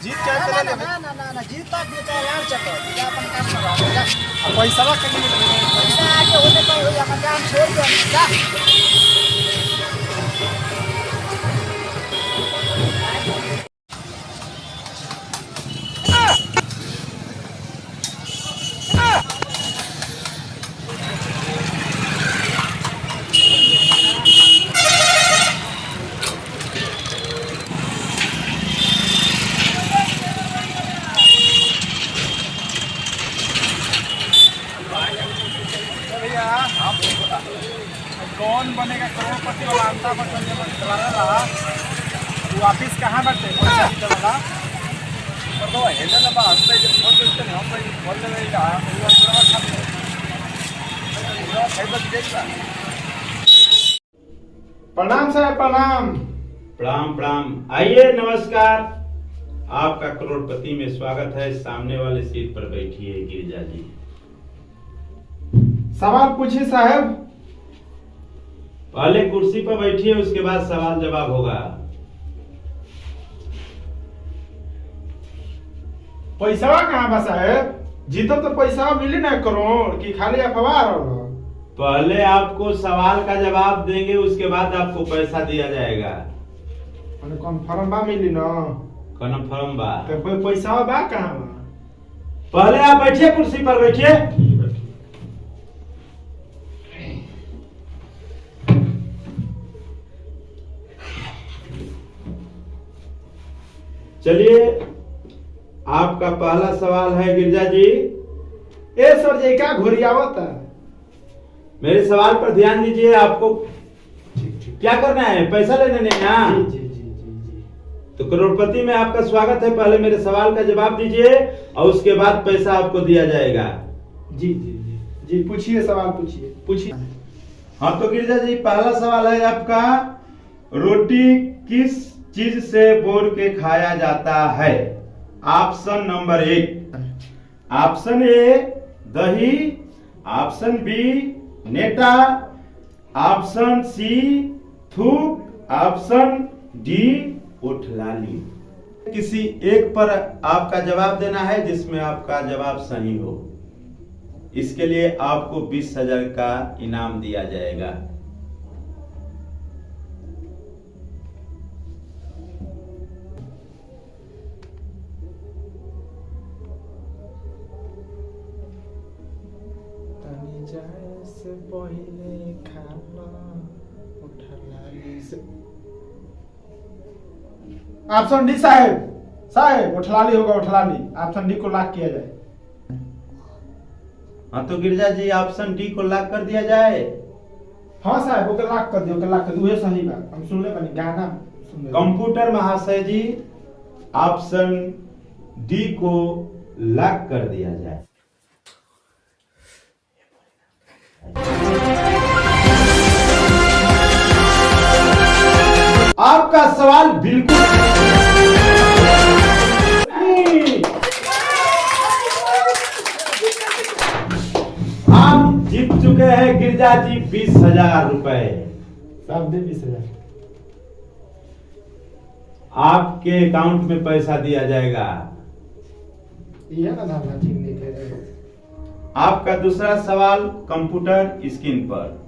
जीत कैसे ले लेबे? ना ना ना ना जीत तो बेचा यार चको ये अपन काम करा जा। पैसा के लिए पैसा आगे होने को हो अपन काम छोड़ दो जा। कौन बनेगा करोड़पति वाला अमिताभ बच्चन जब चला रहा तू ऑफिस कहाँ बैठे पैसा चला तो हेले ना बात पे जब फोन करते हैं हम भाई बोल रहे हैं यार प्रणाम साहब प्रणाम। प्रणाम प्रणाम। आइए नमस्कार। आपका करोड़पति में स्वागत है। सामने वाले सीट पर बैठिए गिरिजा जी। सवाल पूछिए साहब। पहले कुर्सी पर बैठिए, उसके बाद सवाल जवाब होगा। पैसा कहाँ बा साहब? जीतो तो पैसा मिली ना करोड़ की खाली अफवाह रहो। पहले आपको सवाल का जवाब देंगे, उसके बाद आपको पैसा दिया जाएगा। मैंने कन्फर्म बा मिली ना? कन्फर्म बा। तो पैसा बा कहाँ बा? पहले आप बैठिए, कुर्सी पर बैठिए। चलिए, आपका पहला सवाल है गिरिजा जी। ए सर जी क्या घुरियावत है? मेरे सवाल पर ध्यान दीजिए। आपको क्या करना है? पैसा लेने नहीं ना? जी जी जी जी। तो करोड़पति में आपका स्वागत है। पहले मेरे सवाल का जवाब दीजिए और उसके बाद पैसा आपको दिया जाएगा। जी जी जी जी पूछिए, सवाल पूछिए पूछिए। हाँ तो गिरिजा जी, पहला सवाल है आपका, रोटी किस चीज से बोर के खाया जाता है? ऑप्शन नंबर 1, ऑप्शन ए दही, ऑप्शन बी नेटा, ऑप्शन सी थूक, ऑप्शन डी उठलाली। किसी एक पर आपका जवाब देना है जिसमें आपका जवाब सही हो। इसके लिए आपको 20,000 का इनाम दिया जाएगा। से पहले खाना उठलाली से। ऑप्शन डी साहब। साहब उठलाली होगा, उठलाली। ऑप्शन डी को लॉक किया जाए। हाँ तो गिरिजा जी, ऑप्शन डी को लॉक कर दिया जाए। हाँ साहब ओके लॉक कर दियो, लॉक कर दियो। ये सही बात हम सुन ले बनी गाना सुन ले। कंप्यूटर महाशय जी, ऑप्शन डी को लॉक कर दिया जाए। आपका सवाल बिल्कुल आप जीत चुके हैं गिरिजा जी 20,000 रुपए। सब दे 20,000। आपके अकाउंट में पैसा दिया जाएगा। ये ना धारणा ठीक नहीं थे। आपका दूसरा सवाल कंप्यूटर स्क्रीन पर,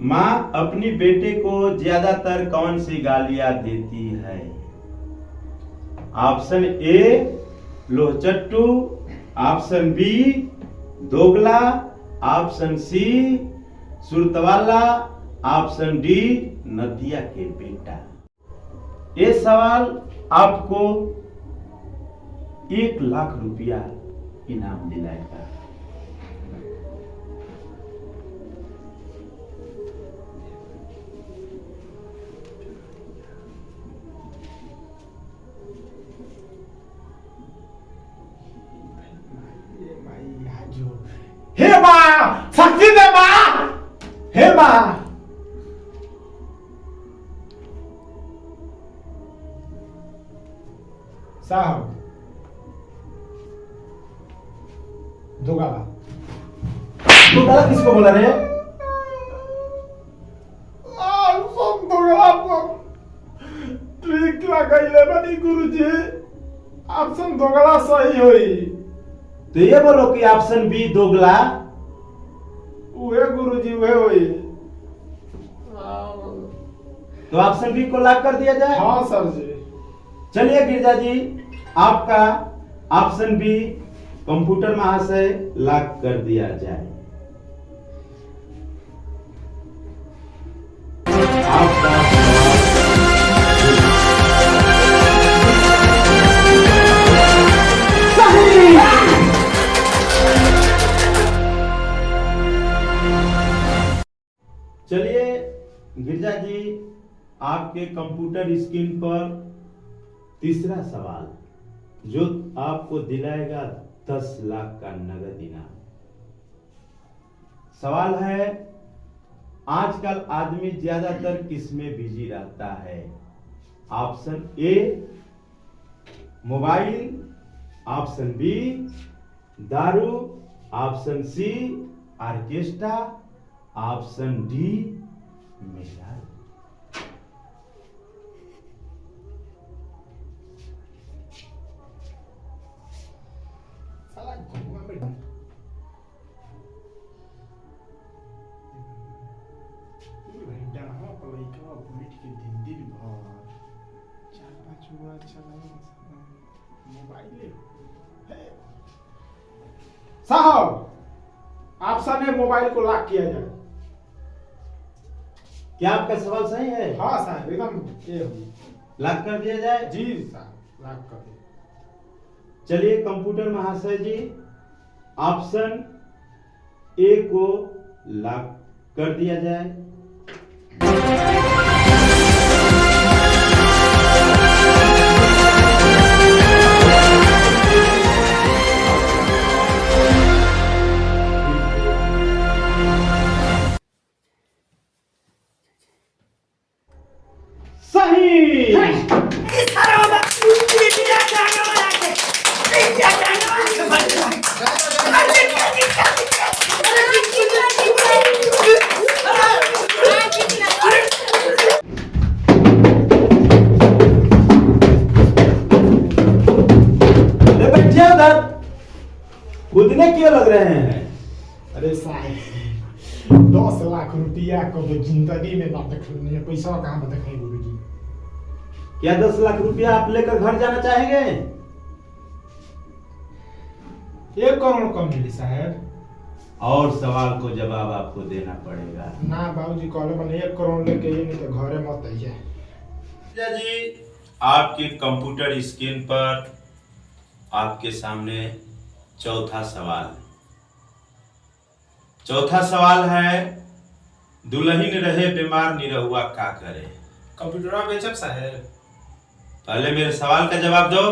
माँ अपनी बेटे को ज्यादातर कौन सी गालियां देती है? ऑप्शन ए लोहचट्टू, ऑप्शन बी दोगला, ऑप्शन सी सुरतवाला, ऑप्शन डी नदिया के बेटा। ये सवाल आपको 1,00,000 रुपया इनाम दिलाएगा। हे माँ शक्ति दे माँ। हे माँ साहब दोगला। दोगला किसको बोला रे? दोगला ट्रिक लगाइले बनी नहीं गुरुजी, ऑप्शन दोगला सही होई। तो ये बोलो कि ऑप्शन बी दोगला। उहे गुरुजी उहे होई। तो ऑप्शन बी को लॉक कर दिया जाए। हाँ सर जी। चलिए गिरजा जी, आपका ऑप्शन बी कंप्यूटर महाशय लॉक कर दिया जाए। आपका सही। चलिए गिरजा जी, आपके कंप्यूटर स्क्रीन पर तीसरा सवाल जो आपको दिलाएगा 10 लाख का नगद इनाम। सवाल है, आजकल आदमी ज्यादातर किसमें बिजी रहता है? Option A mobile, option B दारू, option C orchestra, option D मेरा। साला घुमा में घंटा हम पलैका बैठ के दिन भर 4-5 गोरा चला मोबाइल है। साहब, ऑप्शन ए मोबाइल को लॉक किया जाए। क्या आपका सवाल सही है? हाँ साहब, एकदम ये लॉक कर दिया जाए। जी साहब, लॉक कर दिया। चलिए कंप्यूटर महाशय जी, ऑप्शन ए को लॉक कर दिया जाए। कूदने क्यों लग रहे हैं? अरे साहब, 10 लाख रुपया कभी जिंदगी में ना देखने, पैसा कहाँ देखें गुरुजी। क्या 10 लाख रुपया आप लेकर घर जाना चाहेंगे? 1 करोड़ कम मिली साहब। और सवाल को जवाब आपको देना पड़ेगा। ना बाबूजी, कहले मैंने 1 करोड़ लेके ये नहीं तो घरे मत आइए। जी, आपके कंप्यूटर स्क्रीन पर आपके सामने चौथा सवाल। चौथा सवाल है, दुल्हन रहे बीमार निरहुआ का करे? कंप्यूटर बेचब साहब। पहले मेरे सवाल का जवाब दो।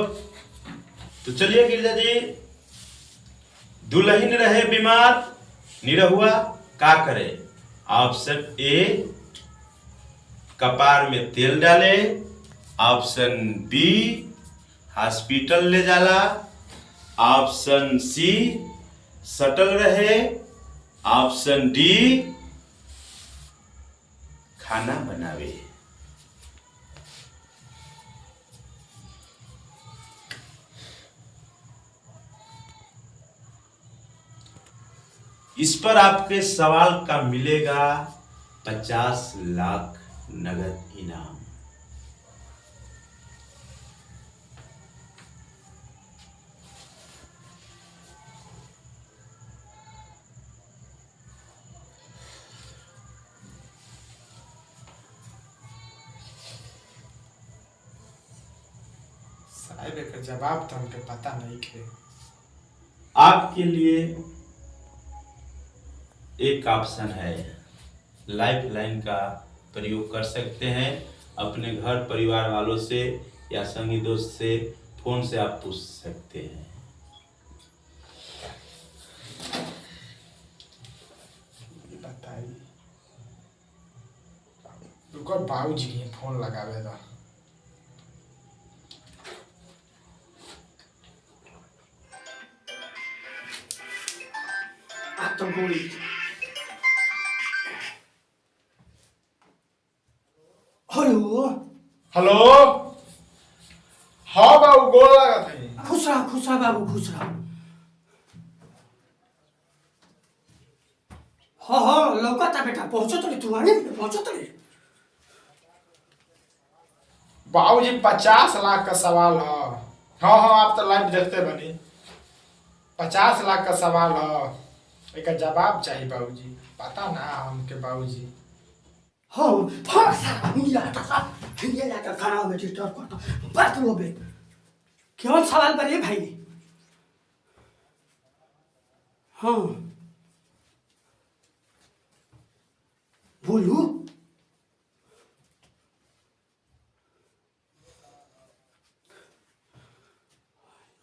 तो चलिए गिरजा जी, दुल्हन रहे बीमार निरहुआ का करे? ऑप्शन ए कपार में तेल डाले, ऑप्शन बी हॉस्पिटल ले जाला, ऑप्शन सी सटल रहे, ऑप्शन डी खाना बनावे। इस पर आपके सवाल का मिलेगा 50 लाख नगद इनाम। साहब, एक जवाब तो हमके पता नहीं थे। आपके लिए एक ऑप्शन है, लाइफ लाइन का प्रयोग कर सकते हैं। अपने घर परिवार वालों से या संगी दोस्त से फोन से आप पूछ सकते हैं। बताइए, रुको बाबूजी के फोन लगावे दो। तो गोली। हेलो हेलो, बाबू खुश रहो। हाँ हाँ लौका था बेटा, पहुंचो तो तू आने पहुंचो तो। बाबूजी 50 लाख का सवाल है। हाँ हाँ आप तो लाइव देखते बनी। 50 लाख का सवाल है, एक जवाब चाहिए बाबूजी। पता ना हमके बाबूजी। हाँ हाँ सारा मुझे आता था, ये जाकर खाना में डिस्टर्ब करता बात लो बे। क्यों सवाल करिए भाई? हाँ बोलू।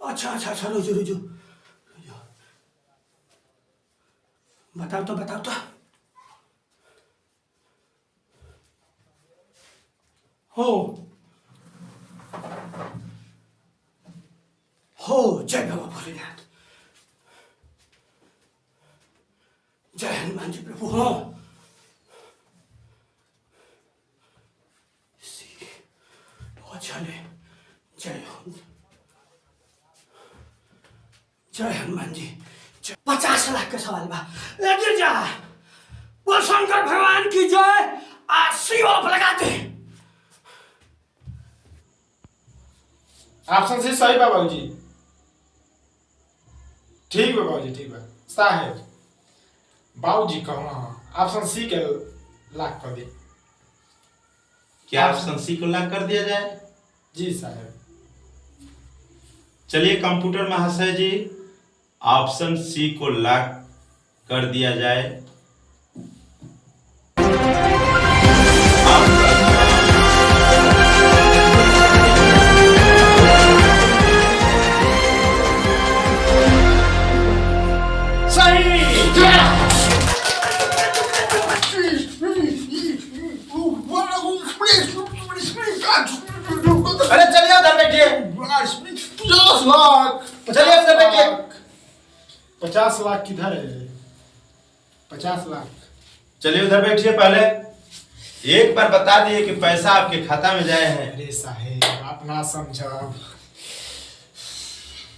अच्छा अच्छा अच्छा रुझो रुझो बताओ तो बताओ तो। हो जय बाबा भोलेनाथ, जय हनुमान जी प्रभु। हो चले जय हो, जय हनुमान जी। 50 लाख का सवाल बा, गिर जा बोल शंकर भगवान की जय। शिव लगाते ऑप्शन सी सही बा बाबूजी। ठीक बा बाबूजी, ठीक बा साहेब। बाबूजी कहो ऑप्शन सी के लाख कर दे। क्या ऑप्शन सी को लॉक कर दिया जाए? जी साहब। चलिए कंप्यूटर महाशय जी, ऑप्शन सी को लॉक कर दिया जाए। अरे चलिए उधर बैठिए। 50 लाख। चलिए उधर बैठिए। 50 लाख किधर है? 50 लाख। चलिए उधर बैठिए। पहले एक बार बता दिए कि पैसा आपके खाता में जाए है। अरे साहेब आप ना समझो,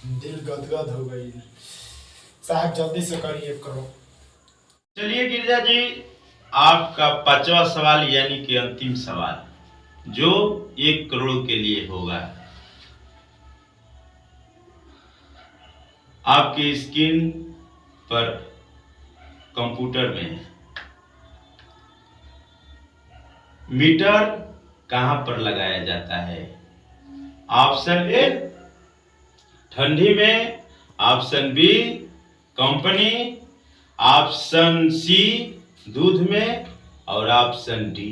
दिल गदगद हो गई। साहब जल्दी से करिए, करो। चलिए गिरिजा जी, आपका 5वां सवाल यानी कि अंतिम सवाल जो 1 करोड़ के लिए होगा। आपकी स्क्रीन पर कंप्यूटर में मीटर कहां पर लगाया जाता है? ऑप्शन ए ठंडी में, option B company, option C दूध में और ऑप्शन डी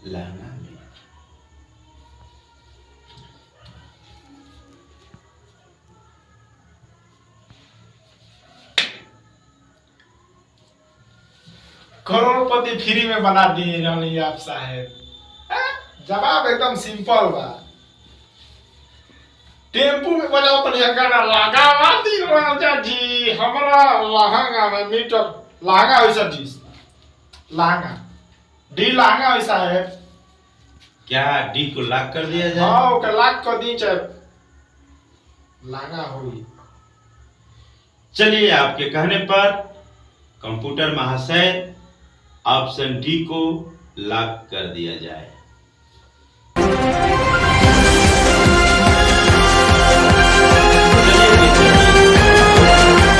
लहंगा में। करोड़पति फ्री में बना दिए रानी आप साहेब। जवाब एकदम सिंपल बा। टेम्पू में बजाओ तो गाना लगा दी राजा जी हमारा लहंगा में मीटर। लहंगा वैसा जी, लहंगा डी लहंगा वैसा है। क्या डी को लॉक कर दिया जाए? हाँ ओके लॉक कर दी चाहे लहंगा होगी। चलिए आपके कहने पर कंप्यूटर महाशय ऑप्शन डी को लॉक कर दिया जाए।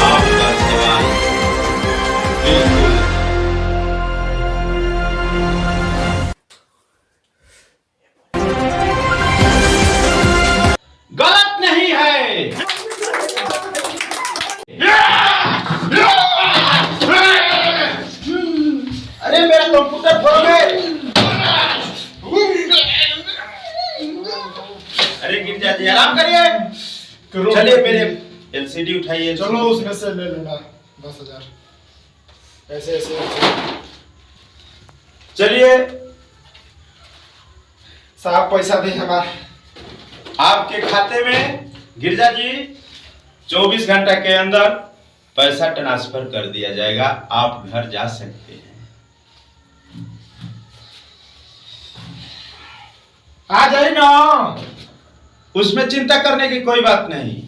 आपका सवाल बिल्कुल गलत नहीं है। अरे मेरा कंप्यूटर फोड़ गए। अरे गिरजा जी आराम करिए। चलिए मेरे एलसीडी उठाइए। चलो उसमें से ले लेना 10,000 ऐसे ऐसे। चलिए साहब पैसा दे हमारा। आपके खाते में गिरजा जी 24 घंटा के अंदर पैसा ट्रांसफर कर दिया जाएगा। आप घर जा सकते हैं। आ जाए ना। उसमें चिंता करने की कोई बात नहीं।